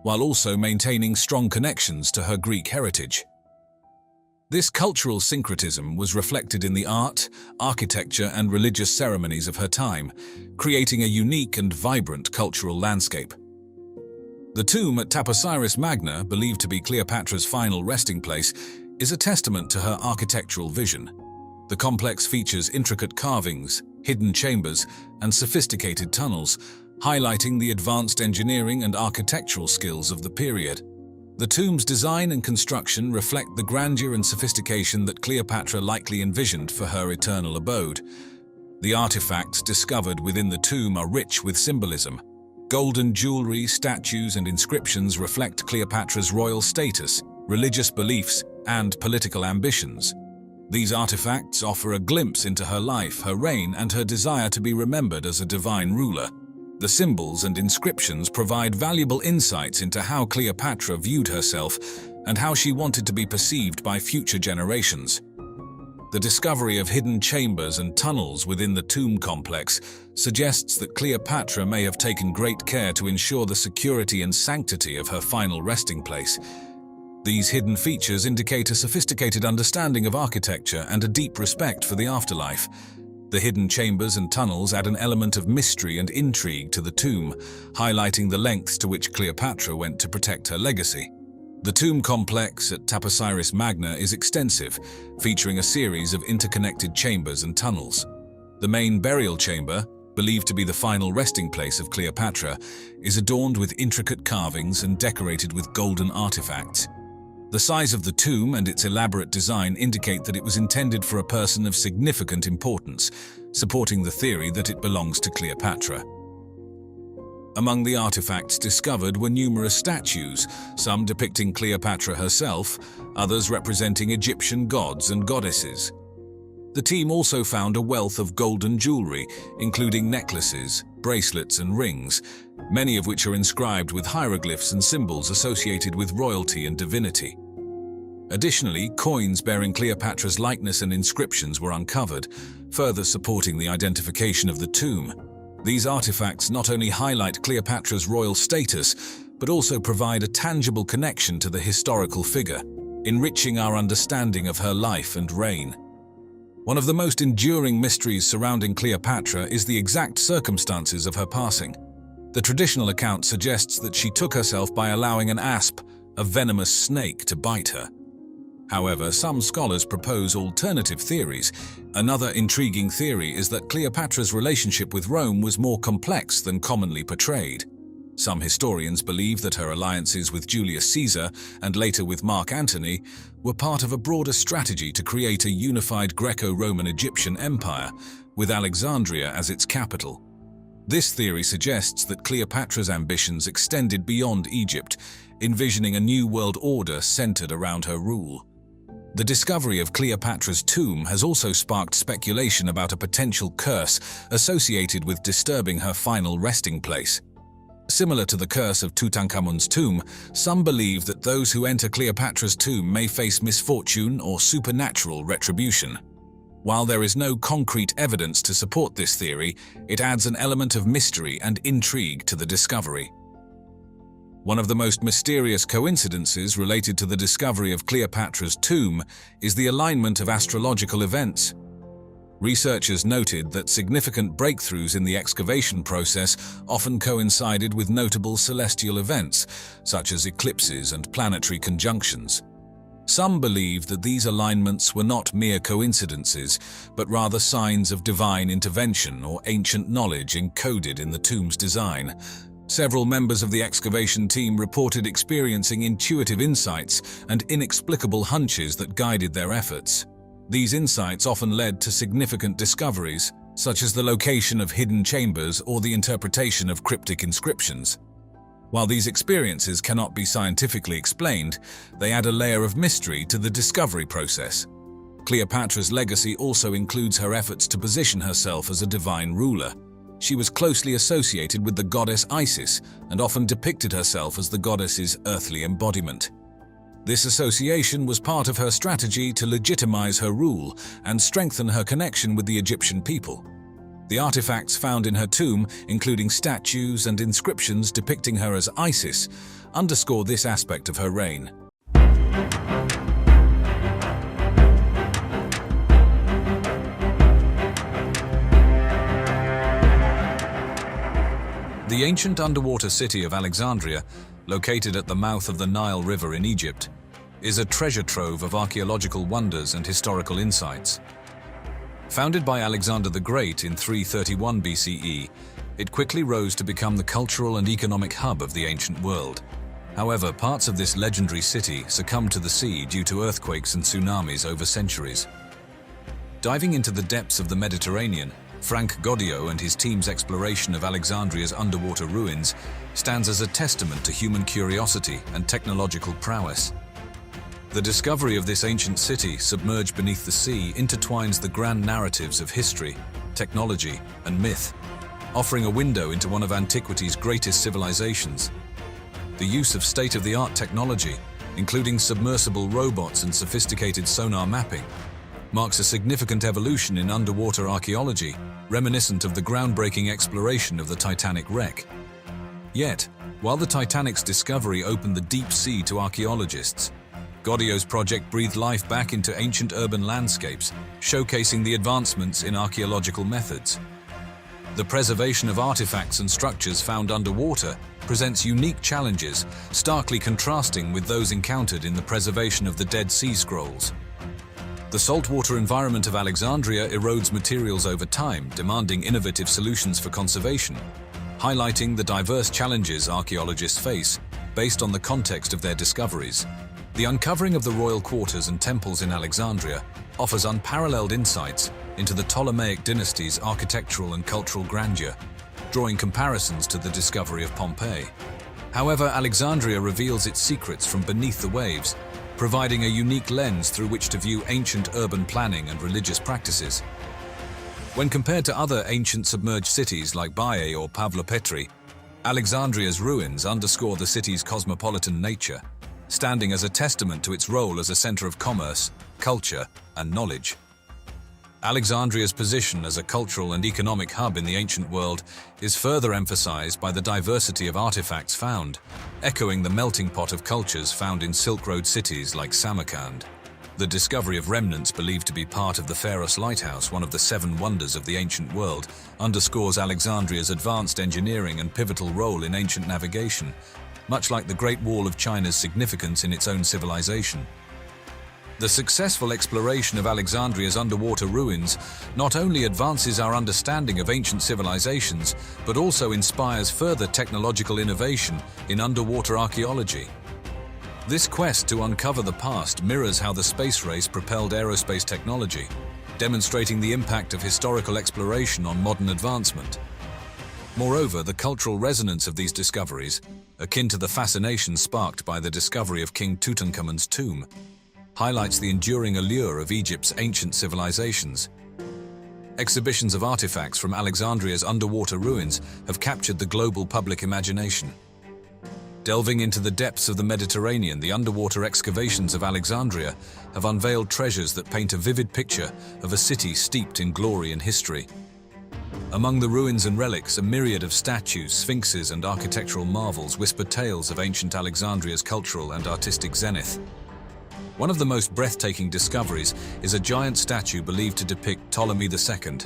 [SPEAKER 5] while also maintaining strong connections to her Greek heritage. This cultural syncretism was reflected in the art, architecture, and religious ceremonies of her time, creating a unique and vibrant cultural landscape. The tomb at Taposiris Magna, believed to be Cleopatra's final resting place, is a testament to her architectural vision. The complex features intricate carvings, hidden chambers, and sophisticated tunnels, highlighting the advanced engineering and architectural skills of the period. The tomb's design and construction reflect the grandeur and sophistication that Cleopatra likely envisioned for her eternal abode. The artifacts discovered within the tomb are rich with symbolism. Golden jewelry, statues, and inscriptions reflect Cleopatra's royal status, religious beliefs, and political ambitions. These artifacts offer a glimpse into her life, her reign, and her desire to be remembered as a divine ruler. The symbols and inscriptions provide valuable insights into how Cleopatra viewed herself and how she wanted to be perceived by future generations. The discovery of hidden chambers and tunnels within the tomb complex suggests that Cleopatra may have taken great care to ensure the security and sanctity of her final resting place. These hidden features indicate a sophisticated understanding of architecture and a deep respect for the afterlife. The hidden chambers and tunnels add an element of mystery and intrigue to the tomb, highlighting the lengths to which Cleopatra went to protect her legacy. The tomb complex at Taposiris Magna is extensive, featuring a series of interconnected chambers and tunnels. The main burial chamber, believed to be the final resting place of Cleopatra, is adorned with intricate carvings and decorated with golden artifacts. The size of the tomb and its elaborate design indicate that it was intended for a person of significant importance, supporting the theory that it belongs to Cleopatra. Among the artifacts discovered were numerous statues, some depicting Cleopatra herself, others representing Egyptian gods and goddesses. The team also found a wealth of golden jewelry, including necklaces, bracelets, and rings, many of which are inscribed with hieroglyphs and symbols associated with royalty and divinity. Additionally, coins bearing Cleopatra's likeness and inscriptions were uncovered, further supporting the identification of the tomb. These artifacts not only highlight Cleopatra's royal status, but also provide a tangible connection to the historical figure, enriching our understanding of her life and reign. One of the most enduring mysteries surrounding Cleopatra is the exact circumstances of her passing. The traditional account suggests that she took herself by allowing an asp, a venomous snake, to bite her. However, some scholars propose alternative theories. Another intriguing theory is that Cleopatra's relationship with Rome was more complex than commonly portrayed. Some historians believe that her alliances with Julius Caesar and later with Mark Antony were part of a broader strategy to create a unified Greco-Roman Egyptian empire, with Alexandria as its capital. This theory suggests that Cleopatra's ambitions extended beyond Egypt, envisioning a new world order centered around her rule. The discovery of Cleopatra's tomb has also sparked speculation about a potential curse associated with disturbing her final resting place. Similar to the curse of Tutankhamun's tomb, some believe that those who enter Cleopatra's tomb may face misfortune or supernatural retribution. While there is no concrete evidence to support this theory, it adds an element of mystery and intrigue to the discovery. One of the most mysterious coincidences related to the discovery of Cleopatra's tomb is the alignment of astrological events. Researchers noted that significant breakthroughs in the excavation process often coincided with notable celestial events, such as eclipses and planetary conjunctions. Some believe that these alignments were not mere coincidences, but rather signs of divine intervention or ancient knowledge encoded in the tomb's design. Several members of the excavation team reported experiencing intuitive insights and inexplicable hunches that guided their efforts. These insights often led to significant discoveries, such as the location of hidden chambers or the interpretation of cryptic inscriptions. While these experiences cannot be scientifically explained, they add a layer of mystery to the discovery process. Cleopatra's legacy also includes her efforts to position herself as a divine ruler. She was closely associated with the goddess Isis and often depicted herself as the goddess's earthly embodiment. This association was part of her strategy to legitimize her rule and strengthen her connection with the Egyptian people. The artifacts found in her tomb, including statues and inscriptions depicting her as Isis, underscore this aspect of her reign. The ancient underwater city of Alexandria, located at the mouth of the Nile River in Egypt, is a treasure trove of archaeological wonders and historical insights. Founded by Alexander the Great in 331 BCE, it quickly rose to become the cultural and economic hub of the ancient world. However, parts of this legendary city succumbed to the sea due to earthquakes and tsunamis over centuries. Diving into the depths of the Mediterranean, Frank Goddio and his team's exploration of Alexandria's underwater ruins stands as a testament to human curiosity and technological prowess. The discovery of this ancient city, submerged beneath the sea, intertwines the grand narratives of history, technology, and myth, offering a window into one of antiquity's greatest civilizations. The use of state-of-the-art technology, including submersible robots and sophisticated sonar mapping, marks a significant evolution in underwater archaeology, reminiscent of the groundbreaking exploration of the Titanic wreck. Yet, while the Titanic's discovery opened the deep sea to archaeologists, Goddio's project breathed life back into ancient urban landscapes, showcasing the advancements in archaeological methods. The preservation of artifacts and structures found underwater presents unique challenges, starkly contrasting with those encountered in the preservation of the Dead Sea Scrolls. The saltwater environment of Alexandria erodes materials over time, demanding innovative solutions for conservation, highlighting the diverse challenges archaeologists face based on the context of their discoveries. The uncovering of the royal quarters and temples in Alexandria offers unparalleled insights into the Ptolemaic dynasty's architectural and cultural grandeur, drawing comparisons to the discovery of Pompeii. However, Alexandria reveals its secrets from beneath the waves, providing a unique lens through which to view ancient urban planning and religious practices. When compared to other ancient submerged cities like Baiae or Pavlopetri, Alexandria's ruins underscore the city's cosmopolitan nature, standing as a testament to its role as a center of commerce, culture, and knowledge. Alexandria's position as a cultural and economic hub in the ancient world is further emphasized by the diversity of artifacts found, echoing the melting pot of cultures found in Silk Road cities like Samarkand. The discovery of remnants believed to be part of the Pharos lighthouse, one of the 7 wonders of the ancient world, underscores Alexandria's advanced engineering and pivotal role in ancient navigation, much like the Great Wall of China's significance in its own civilization. The successful exploration of Alexandria's underwater ruins not only advances our understanding of ancient civilizations, but also inspires further technological innovation in underwater archaeology. This quest to uncover the past mirrors how the space race propelled aerospace technology, demonstrating the impact of historical exploration on modern advancement. Moreover, the cultural resonance of these discoveries, akin to the fascination sparked by the discovery of King Tutankhamun's tomb, highlights the enduring allure of Egypt's ancient civilizations. Exhibitions of artifacts from Alexandria's underwater ruins have captured the global public imagination. Delving into the depths of the Mediterranean, the underwater excavations of Alexandria have unveiled treasures that paint a vivid picture of a city steeped in glory and history. Among the ruins and relics, a myriad of statues, sphinxes, and architectural marvels whisper tales of ancient Alexandria's cultural and artistic zenith. One of the most breathtaking discoveries is a giant statue believed to depict Ptolemy II,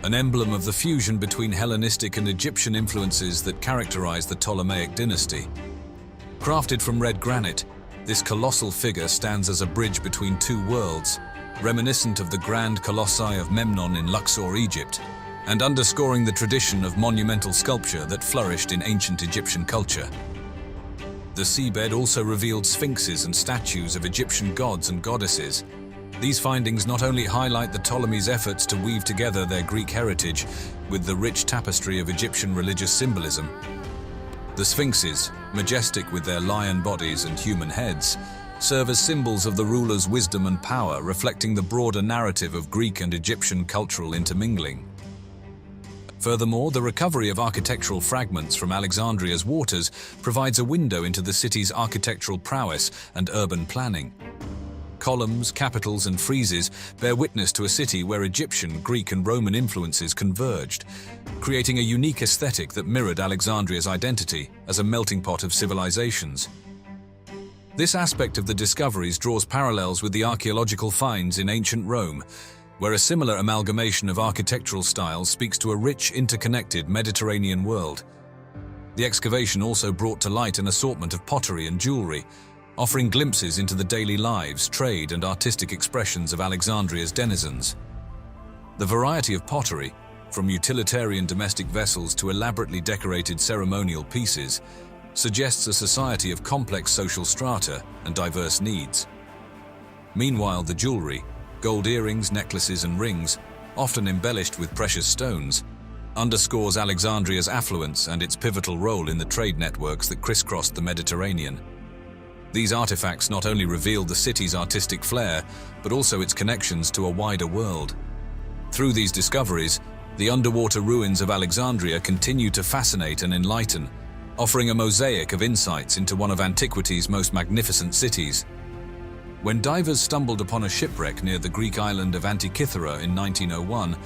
[SPEAKER 5] an emblem of the fusion between Hellenistic and Egyptian influences that characterize the Ptolemaic dynasty. Crafted from red granite, this colossal figure stands as a bridge between 2 worlds, reminiscent of the grand colossi of Memnon in Luxor, Egypt, and underscoring the tradition of monumental sculpture that flourished in ancient Egyptian culture. The seabed also revealed sphinxes and statues of Egyptian gods and goddesses. These findings not only highlight the Ptolemies' efforts to weave together their Greek heritage with the rich tapestry of Egyptian religious symbolism. The sphinxes, majestic with their lion bodies and human heads, serve as symbols of the ruler's wisdom and power, reflecting the broader narrative of Greek and Egyptian cultural intermingling. Furthermore, the recovery of architectural fragments from Alexandria's waters provides a window into the city's architectural prowess and urban planning. Columns, capitals, and friezes bear witness to a city where Egyptian, Greek, and Roman influences converged, creating a unique aesthetic that mirrored Alexandria's identity as a melting pot of civilizations. This aspect of the discoveries draws parallels with the archaeological finds in ancient Rome, where a similar amalgamation of architectural styles speaks to a rich, interconnected Mediterranean world. The excavation also brought to light an assortment of pottery and jewelry, offering glimpses into the daily lives, trade, and artistic expressions of Alexandria's denizens. The variety of pottery, from utilitarian domestic vessels to elaborately decorated ceremonial pieces, suggests a society of complex social strata and diverse needs. Meanwhile, the jewelry, gold earrings, necklaces, and rings, often embellished with precious stones, underscores Alexandria's affluence and its pivotal role in the trade networks that crisscrossed the Mediterranean. These artifacts not only revealed the city's artistic flair, but also its connections to a wider world. Through these discoveries, the underwater ruins of Alexandria continue to fascinate and enlighten, offering a mosaic of insights into one of antiquity's most magnificent cities. When divers stumbled upon a shipwreck near the Greek island of Antikythera in 1901,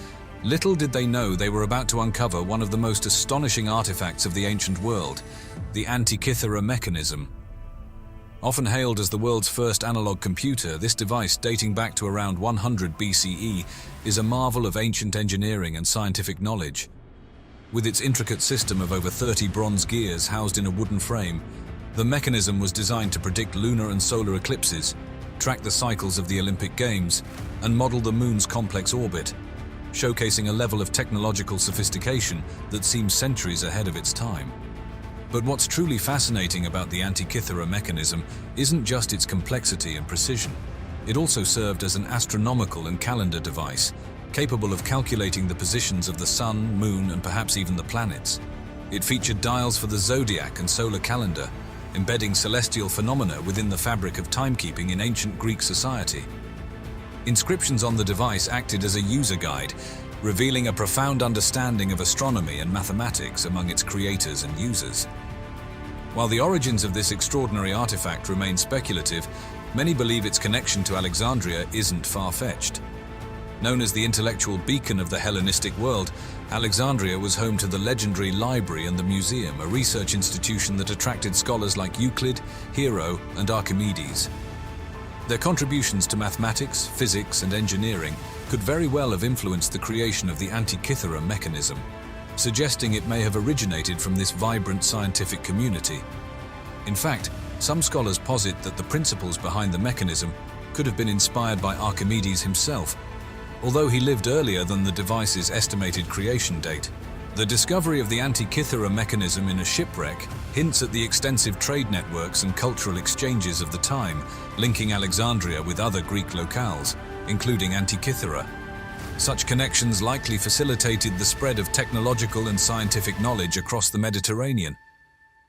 [SPEAKER 5] little did they know they were about to uncover one of the most astonishing artifacts of the ancient world, the Antikythera mechanism. Often hailed as the world's first analog computer, this device, dating back to around 100 BCE, is a marvel of ancient engineering and scientific knowledge. With its intricate system of over 30 bronze gears housed in a wooden frame, the mechanism was designed to predict lunar and solar eclipses, track the cycles of the Olympic Games, and model the moon's complex orbit, showcasing a level of technological sophistication that seems centuries ahead of its time. But what's truly fascinating about the Antikythera mechanism isn't just its complexity and precision. It also served as an astronomical and calendar device, capable of calculating the positions of the sun, moon, and perhaps even the planets. It featured dials for the zodiac and solar calendar, embedding celestial phenomena within the fabric of timekeeping in ancient Greek society. Inscriptions on the device acted as a user guide, revealing a profound understanding of astronomy and mathematics among its creators and users. While the origins of this extraordinary artifact remain speculative, many believe its connection to Alexandria isn't far-fetched. Known as the intellectual beacon of the Hellenistic world, Alexandria was home to the legendary library and the museum, a research institution that attracted scholars like Euclid, Hero, and Archimedes. Their contributions to mathematics, physics, and engineering could very well have influenced the creation of the Antikythera mechanism, suggesting it may have originated from this vibrant scientific community. In fact, some scholars posit that the principles behind the mechanism could have been inspired by Archimedes himself, although he lived earlier than the device's estimated creation date. The discovery of the Antikythera mechanism in a shipwreck hints at the extensive trade networks and cultural exchanges of the time, linking Alexandria with other Greek locales, including Antikythera. Such connections likely facilitated the spread of technological and scientific knowledge across the Mediterranean.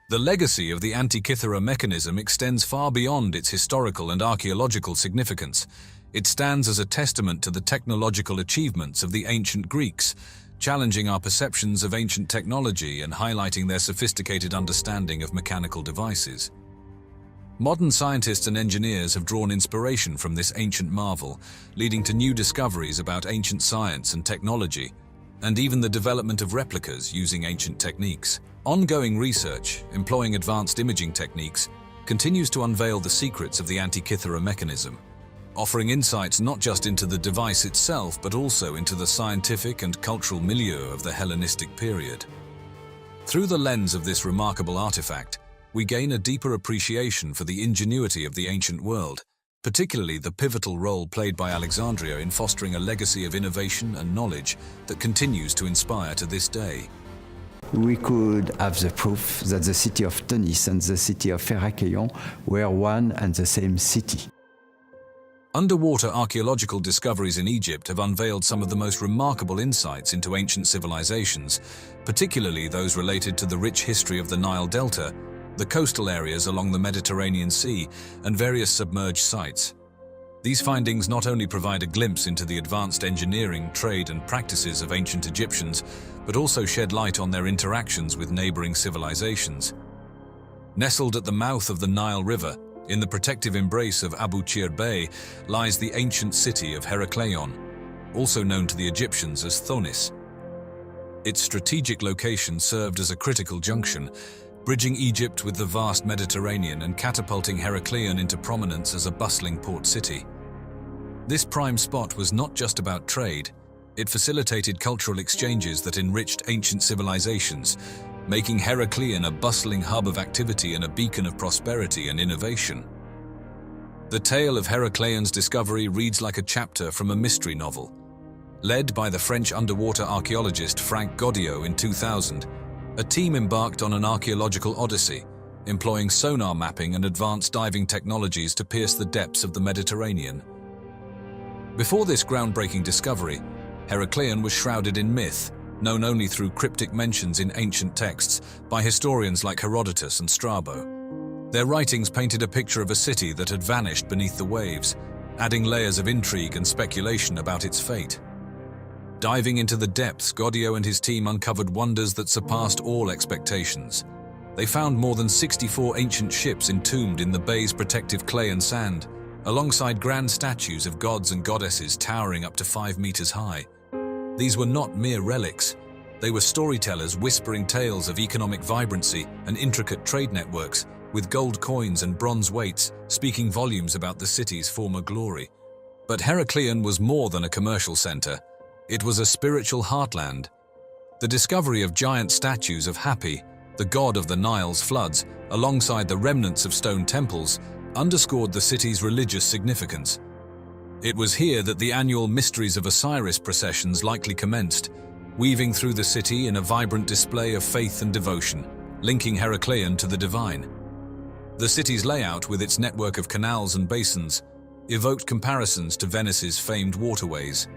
[SPEAKER 5] The legacy of the Antikythera mechanism extends far beyond its historical and archaeological significance. It stands as a testament to the technological achievements of the ancient Greeks, challenging our perceptions of ancient technology and highlighting their sophisticated understanding of mechanical devices. Modern scientists and engineers have drawn inspiration from this ancient marvel, leading to new discoveries about ancient science and technology, and even the development of replicas using ancient techniques. Ongoing research, employing advanced imaging techniques, continues to unveil the secrets of the Antikythera mechanism, offering insights not just into the device itself, but also into the scientific and cultural milieu of the Hellenistic period. Through the lens of this remarkable artifact, we gain a deeper appreciation for the ingenuity of the ancient world, particularly the pivotal role played by Alexandria in fostering a legacy of innovation and knowledge that continues to inspire to this day.
[SPEAKER 8] We could have the proof that the city of Demise and the city of Heracleion were one and the same city.
[SPEAKER 5] Underwater archaeological discoveries in Egypt have unveiled some of the most remarkable insights into ancient civilizations, particularly those related to the rich history of the Nile Delta the coastal areas along the Mediterranean Sea, and various submerged sites. These findings not only provide a glimpse into the advanced engineering, trade, and practices of ancient Egyptians, but also shed light on their interactions with neighboring civilizations. Nestled at the mouth of the Nile River, in the protective embrace of Abu Qir Bay, lies the ancient city of Heracleion, also known to the Egyptians as Thonis. Its strategic location served as a critical junction, bridging Egypt with the vast Mediterranean and catapulting Heracleion into prominence as a bustling port city. This prime spot was not just about trade, it facilitated cultural exchanges that enriched ancient civilizations, making Heracleion a bustling hub of activity and a beacon of prosperity and innovation. The tale of Heracleion's discovery reads like a chapter from a mystery novel. Led by the French underwater archaeologist Frank Goddio in 2000, a team embarked on an archaeological odyssey, employing sonar mapping and advanced diving technologies to pierce the depths of the Mediterranean. Before this groundbreaking discovery, Heracleion was shrouded in myth, known only through cryptic mentions in ancient texts by historians like Herodotus and Strabo. Their writings painted a picture of a city that had vanished beneath the waves, adding layers of intrigue and speculation about its fate. Diving into the depths, Goddio and his team uncovered wonders that surpassed all expectations. They found more than 64 ancient ships entombed in the bay's protective clay and sand, alongside grand statues of gods and goddesses towering up to 5 meters high. These were not mere relics. They were storytellers whispering tales of economic vibrancy and intricate trade networks, with gold coins and bronze weights speaking volumes about the city's former glory. But Heracleion was more than a commercial center. It was a spiritual heartland. The discovery of giant statues of Hapi, the god of the Nile's floods, alongside the remnants of stone temples, underscored the city's religious significance. It was here that the annual Mysteries of Osiris processions likely commenced, weaving through the city in a vibrant display of faith and devotion, linking Heracleion to the divine. The city's layout, with its network of canals and basins, evoked comparisons to Venice's famed waterways.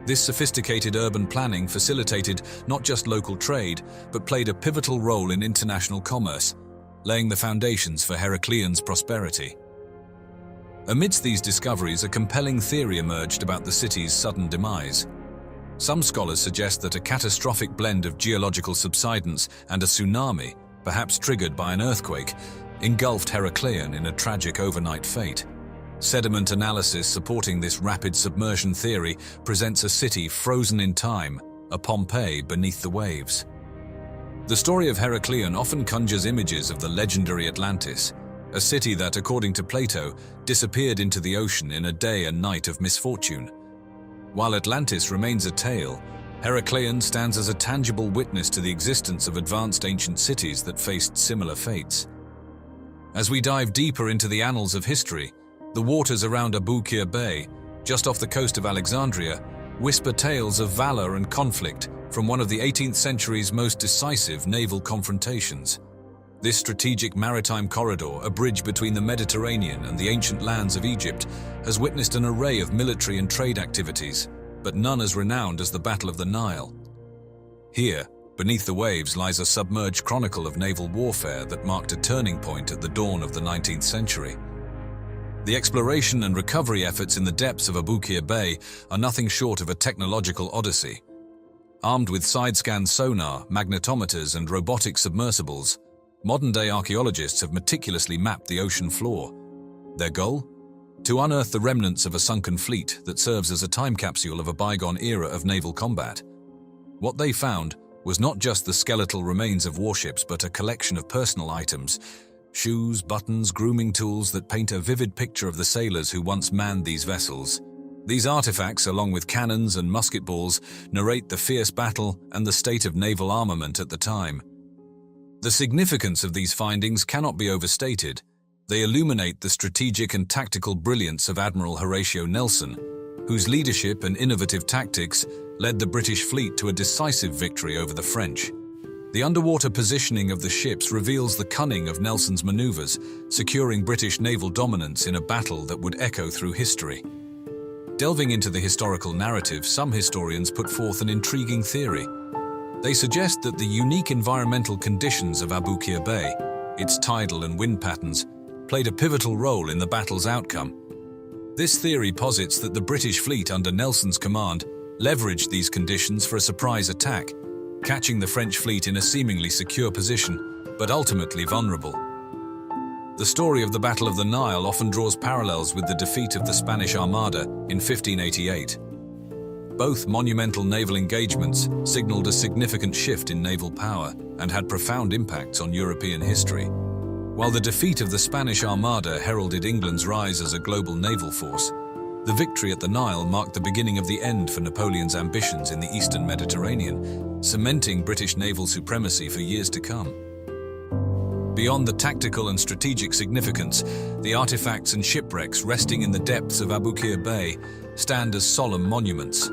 [SPEAKER 5] This sophisticated urban planning facilitated not just local trade, but played a pivotal role in international commerce, laying the foundations for Heracleion's prosperity. Amidst these discoveries, a compelling theory emerged about the city's sudden demise. Some scholars suggest that a catastrophic blend of geological subsidence and a tsunami, perhaps triggered by an earthquake, engulfed Heracleion in a tragic overnight fate. Sediment analysis supporting this rapid submersion theory presents a city frozen in time, a Pompeii beneath the waves. The story of Heracleion often conjures images of the legendary Atlantis, a city that, according to Plato, disappeared into the ocean in a day and night of misfortune. While Atlantis remains a tale, Heracleion stands as a tangible witness to the existence of advanced ancient cities that faced similar fates. As we dive deeper into the annals of history, the waters around Abu Qir Bay, just off the coast of Alexandria, whisper tales of valor and conflict from one of the 18th century's most decisive naval confrontations. This strategic maritime corridor, a bridge between the Mediterranean and the ancient lands of Egypt, has witnessed an array of military and trade activities, but none as renowned as the Battle of the Nile. Here, beneath the waves, lies a submerged chronicle of naval warfare that marked a turning point at the dawn of the 19th century. The exploration and recovery efforts in the depths of Abu Qir Bay are nothing short of a technological odyssey. Armed with side-scan sonar, magnetometers, and robotic submersibles, modern-day archaeologists have meticulously mapped the ocean floor. Their goal? To unearth the remnants of a sunken fleet that serves as a time capsule of a bygone era of naval combat. What they found was not just the skeletal remains of warships, but a collection of personal items, shoes, buttons, grooming tools that paint a vivid picture of the sailors who once manned these vessels. These artifacts, along with cannons and musket balls, narrate the fierce battle and the state of naval armament at the time. The significance of these findings cannot be overstated. They illuminate the strategic and tactical brilliance of Admiral Horatio Nelson, whose leadership and innovative tactics led the British fleet to a decisive victory over the French. The underwater positioning of the ships reveals the cunning of Nelson's maneuvers, securing British naval dominance in a battle that would echo through history. Delving into the historical narrative, some historians put forth an intriguing theory. They suggest that the unique environmental conditions of Abu Qir Bay, its tidal and wind patterns, played a pivotal role in the battle's outcome. This theory posits that the British fleet under Nelson's command leveraged these conditions for a surprise attack, catching the French fleet in a seemingly secure position, but ultimately vulnerable. The story of the Battle of the Nile often draws parallels with the defeat of the Spanish Armada in 1588. Both monumental naval engagements signaled a significant shift in naval power and had profound impacts on European history. While the defeat of the Spanish Armada heralded England's rise as a global naval force, the victory at the Nile marked the beginning of the end for Napoleon's ambitions in the Eastern Mediterranean, cementing British naval supremacy for years to come. Beyond the tactical and strategic significance, the artifacts and shipwrecks resting in the depths of Aboukir Bay stand as solemn monuments.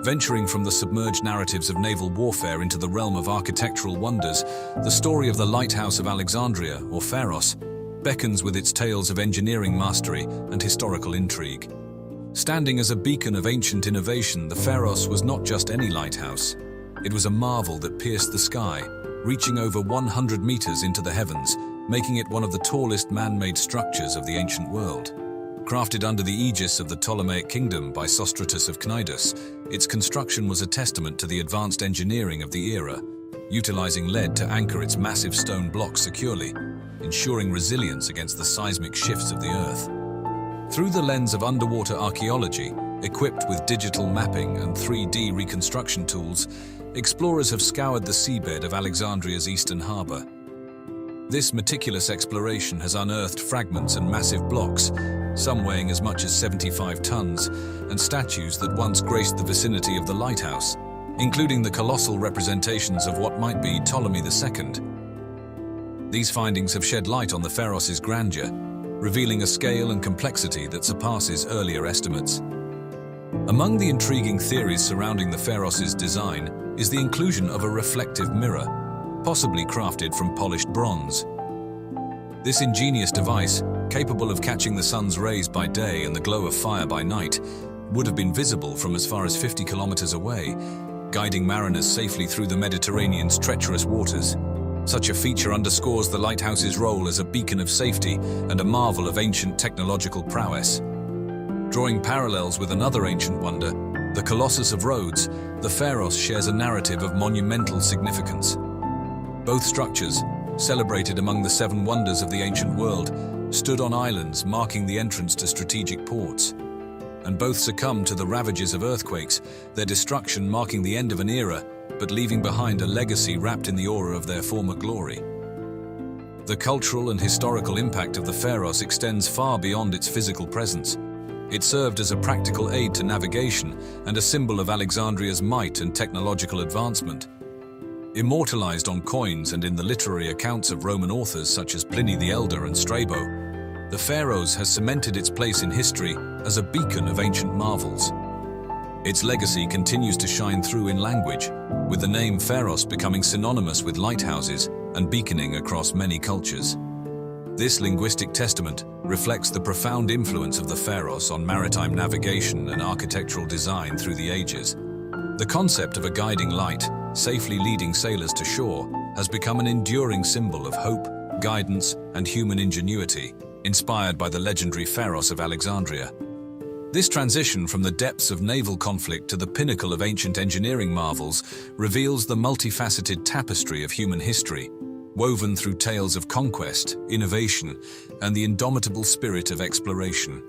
[SPEAKER 5] Venturing from the submerged narratives of naval warfare into the realm of architectural wonders, the story of the Lighthouse of Alexandria, or Pharos, beckons with its tales of engineering mastery and historical intrigue. Standing as a beacon of ancient innovation, the Pharos was not just any lighthouse. It was a marvel that pierced the sky, reaching over 100 meters into the heavens, making it one of the tallest man-made structures of the ancient world. Crafted under the aegis of the Ptolemaic kingdom by Sostratus of Cnidus, its construction was a testament to the advanced engineering of the era, utilizing lead to anchor its massive stone blocks securely, ensuring resilience against the seismic shifts of the Earth. Through the lens of underwater archaeology, equipped with digital mapping and 3D reconstruction tools, explorers have scoured the seabed of Alexandria's eastern harbor. This meticulous exploration has unearthed fragments and massive blocks, some weighing as much as 75 tons, and statues that once graced the vicinity of the lighthouse, including the colossal representations of what might be Ptolemy II. These findings have shed light on the Pharos' grandeur, revealing a scale and complexity that surpasses earlier estimates. Among the intriguing theories surrounding the Pharos' design is the inclusion of a reflective mirror, possibly crafted from polished bronze. This ingenious device, capable of catching the sun's rays by day and the glow of fire by night, would have been visible from as far as 50 kilometers away, guiding mariners safely through the Mediterranean's treacherous waters. Such a feature underscores the lighthouse's role as a beacon of safety and a marvel of ancient technological prowess. Drawing parallels with another ancient wonder, the Colossus of Rhodes, the Pharos shares a narrative of monumental significance. Both structures, celebrated among the 7 wonders of the ancient world, stood on islands marking the entrance to strategic ports. And both succumbed to the ravages of earthquakes, their destruction marking the end of an era, but leaving behind a legacy wrapped in the aura of their former glory. The cultural and historical impact of the Pharos extends far beyond its physical presence. It served as a practical aid to navigation and a symbol of Alexandria's might and technological advancement. Immortalized on coins and in the literary accounts of Roman authors such as Pliny the Elder and Strabo, the Pharos has cemented its place in history as a beacon of ancient marvels. Its legacy continues to shine through in language, with the name Pharos becoming synonymous with lighthouses and beaconing across many cultures. This linguistic testament reflects the profound influence of the Pharos on maritime navigation and architectural design through the ages. The concept of a guiding light, safely leading sailors to shore, has become an enduring symbol of hope, guidance, and human ingenuity, inspired by the legendary Pharos of Alexandria. This transition from the depths of naval conflict to the pinnacle of ancient engineering marvels reveals the multifaceted tapestry of human history, woven through tales of conquest, innovation, and the indomitable spirit of exploration.